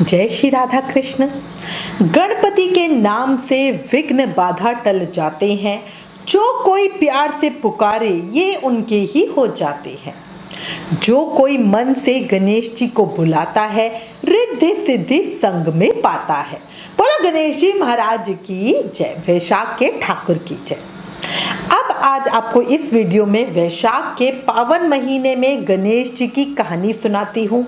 जय श्री राधा कृष्ण। गणपति के नाम से विघ्न बाधा टल जाते हैं, जो कोई प्यार से पुकारे ये उनके ही हो जाते हैं। जो कोई मन से गणेश जी को बुलाता है, रिद्धि सिद्धि संग में पाता है। बोला गणेश जी महाराज की जय, वैशाख के ठाकुर की जय। अब आज आपको इस वीडियो में वैशाख के पावन महीने में गणेश जी की कहानी सुनाती हूँ।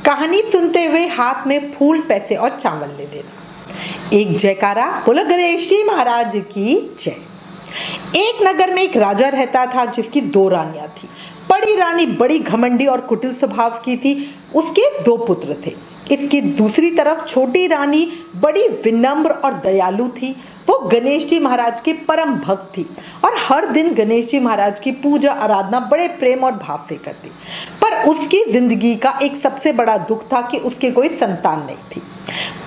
कहानी सुनते हुए हाथ में फूल, पैसे और चावल ले लेना। एक जयकारा बोलो गणेश जी महाराज की जय। एक नगर में एक राजा रहता था जिसकी दो रानियां थी। बड़ी रानी बड़ी घमंडी और कुटिल स्वभाव की थी। उसके दो पुत्र थे। इसकी दूसरी तरफ छोटी रानी बड़ी विनम्र और दयालु थी। वो गणेश जी महाराज की परम भक्त थी और हर दिन गणेश जी महाराज की पूजा आराधना बड़े प्रेम और भाव से करती। पर उसकी जिंदगी का एक सबसे बड़ा दुख था कि उसके कोई संतान नहीं थी।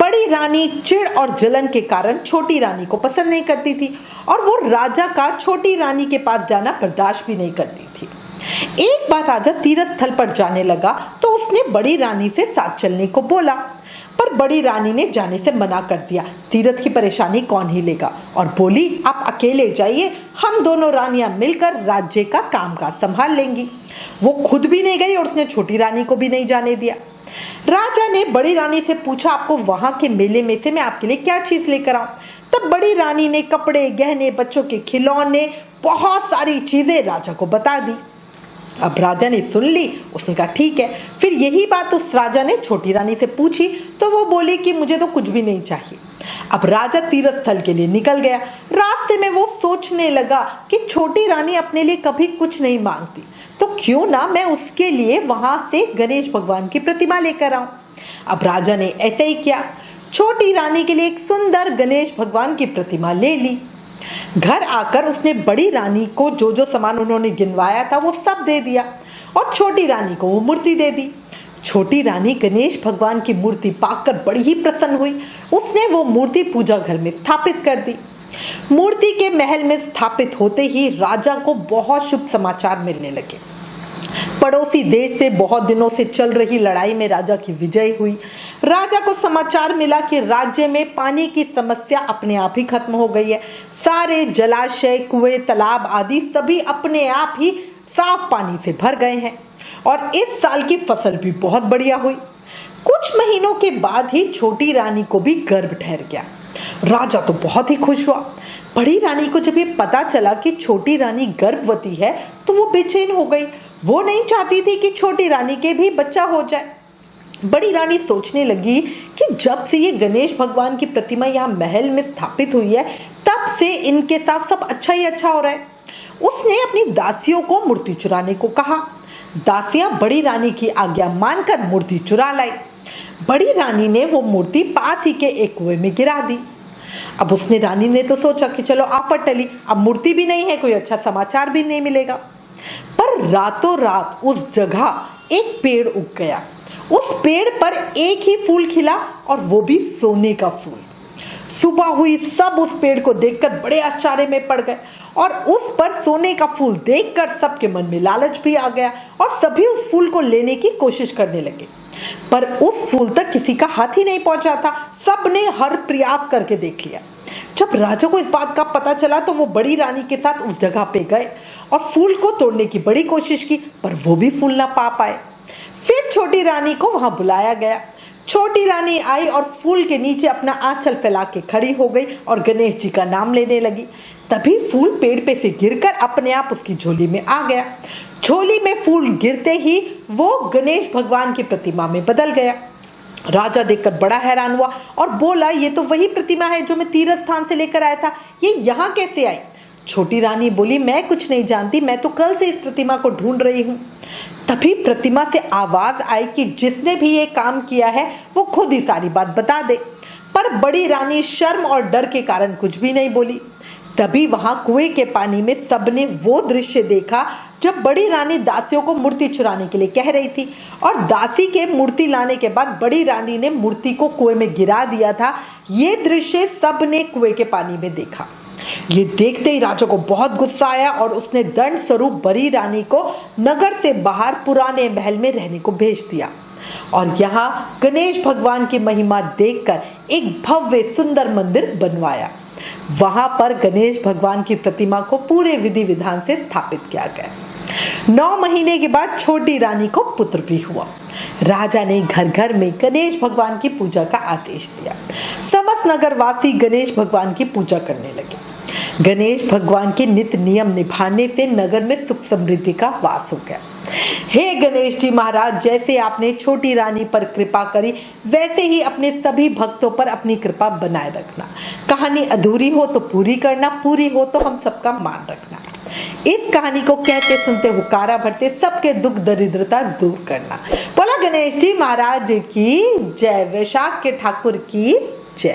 बड़ी रानी चिढ़ और जलन के कारण छोटी रानी को पसंद नहीं करती थी और वो राजा का छोटी रानी के पास जाना बर्दाश्त भी नहीं करती थी। एक बार राजा तीर्थ स्थल पर जाने लगा तो उसने बड़ी रानी से साथ चलने को बोला, पर बड़ी रानी ने जाने से मना कर दिया। तीर्थ की परेशानी कौन ही लेगा, और बोली आप अकेले जाइए, हम दोनों रानियां मिलकर राज्य का कामकाज संभाल लेंगी। वो खुद भी नहीं गई और उसने छोटी रानी को भी नहीं जाने दिया। राजा ने बड़ी रानी से पूछा, आपको वहां के मेले में से मैं आपके लिए क्या चीज लेकर आऊं? तब बड़ी रानी ने कपड़े, गहने, बच्चों के खिलौने, बहुत सारी चीजें राजा को बता दी। अब राजा ने सुन ली। उसने कहा ठीक है। फिर यही बात उस राजा ने छोटी रानी से पूछी तो वो बोली कि मुझे तो कुछ भी नहीं चाहिए। अब राजा तीर्थ स्थल के लिए निकल गया। रास्ते में वो सोचने लगा कि छोटी रानी अपने लिए कभी कुछ नहीं मांगती, तो क्यों ना मैं उसके लिए वहां से गणेश भगवान की प्रतिमा लेकर आऊं। अब राजा ने ऐसे ही किया। छोटी रानी के लिए एक सुंदर गणेश भगवान की प्रतिमा ले ली। घर आकर उसने बड़ी रानी को जो जो सामान उन्होंने गिनवाया था वो सब दे दिया और छोटी रानी को वो मूर्ति दे दी। छोटी रानी गणेश भगवान की मूर्ति पाकर बड़ी ही प्रसन्न हुई। उसने वो मूर्ति पूजा घर में स्थापित कर दी। मूर्ति के महल में स्थापित होते ही राजा को बहुत शुभ समाचार मिलने लगे। पड़ोसी देश से बहुत दिनों से चल रही लड़ाई में राजा की विजय हुई। राजा को समाचार मिला कि राज्य में पानी की समस्या अपने आप ही खत्म हो गई है। सारे जलाशय, कुएं, तालाब आदि सभी अपने आप ही साफ पानी से भर गए हैं और इस साल की फसल भी बहुत बढ़िया हुई। कुछ महीनों के बाद ही छोटी रानी को भी गर्भ ठहर गया। राजा तो बहुत ही खुश हुआ। बड़ी रानी को जब ये पता चला कि छोटी रानी गर्भवती है तो वो बेचैन हो गई। वो नहीं चाहती थी कि छोटी रानी के भी बच्चा हो जाए। बड़ी रानी सोचने लगी कि जब से ये गणेश भगवान की प्रतिमा यहाँ महल में स्थापित हुई है तब से इनके साथ सब अच्छा ही अच्छा हो रहा है। उसने अपनी दासियों को मूर्ति चुराने को कहा। दासियां बड़ी रानी की आज्ञा मानकर मूर्ति चुरा लाई। बड़ी रानी ने वो मूर्ति पास ही के एक कुएं में गिरा दी। अब उसने रानी ने तो सोचा कि चलो आफत टली, अब मूर्ति भी नहीं है, कोई अच्छा समाचार भी नहीं मिलेगा। पर रातों रात उस जगह एक पेड़ उग गया। उस पेड़ पर एक ही फूल खिला और वो भी सोने का फूल। सुबह हुई, सब उस पेड़ को देखकर बड़े आश्चर्य में पड़ गए और उस पर सोने का फूल देखकर सबके मन में लालच भी आ गया और सभी उस फूल को लेने की कोशिश करने लगे। पर उस फूल तक किसी का हाथ ही नहीं पहुंचा था। सबने हर प्रयास करके देख लिया। जब राजा को इस बात का पता चला तो वो बड़ी रानी के साथ उस जगह पे गए और फूल को तोड़ने की बड़ी कोशिश की, पर वो भी फूल ना पा पाए। फिर छोटी रानी को वहां बुलाया गया। छोटी रानी आई और फूल के नीचे अपना आंचल फैला के खड़ी हो गई और गणेश जी का नाम लेने लगी। तभी फूल पेड़ पे से गिरकर अपने आप उसकी झोली में आ गया। झोली में फूल गिरते ही वो गणेश भगवान की प्रतिमा में बदल गया। राजा देखकर बड़ा हैरान हुआ और बोला, ये तो वही प्रतिमा है जो मैं तीर्थ स्थान से लेकर आया था, ये यहाँ कैसे आई? छोटी रानी बोली, मैं कुछ नहीं जानती, मैं तो कल से इस प्रतिमा को ढूंढ रही हूँ। तभी प्रतिमा से आवाज आई कि जिसने भी ये काम किया है वो खुद ही सारी बात बता दे। पर बड़ी रानी शर्म और डर के कारण कुछ भी नहीं बोली। तभी वहां कुएं के पानी में सबने वो दृश्य देखा जब बड़ी रानी दासियों को मूर्ति चुराने के लिए कह रही थी और दासी के मूर्ति लाने के बाद बड़ी रानी ने मूर्ति को कुएं में गिरा दिया था। ये दृश्य सबने कुएं के पानी में देखा। ये देखते ही राजा को बहुत गुस्सा आया और उसने दंड स्वरूप बड़ी रानी को नगर से बाहर पुराने महल में रहने को भेज दिया। और यहाँ गणेश भगवान की महिमा देखकर एक भव्य सुंदर मंदिर बनवाया। वहां पर गणेश भगवान की प्रतिमा को पूरे विधि विधान से स्थापित किया गया। 9 महीने के बाद छोटी रानी को पुत्र भी हुआ। राजा ने घर घर में गणेश भगवान की पूजा का आदेश दिया। समस्त नगरवासी गणेश भगवान की पूजा करने लगे। गणेश भगवान के नित्य नियम निभाने से नगर में सुख समृद्धि का वास हो गया। हे गणेश जी महाराज, जैसे आपने छोटी रानी पर कृपा करी, वैसे ही अपने सभी भक्तों पर अपनी कृपा बनाए रखना। कहानी अधूरी हो तो पूरी करना, पूरी हो तो हम सबका मान रखना। इस कहानी को कहते सुनते हुकारा भरते सबके दुख दरिद्रता दूर करना। बोला गणेश जी महाराज की जय, वैशाख के ठाकुर की जय।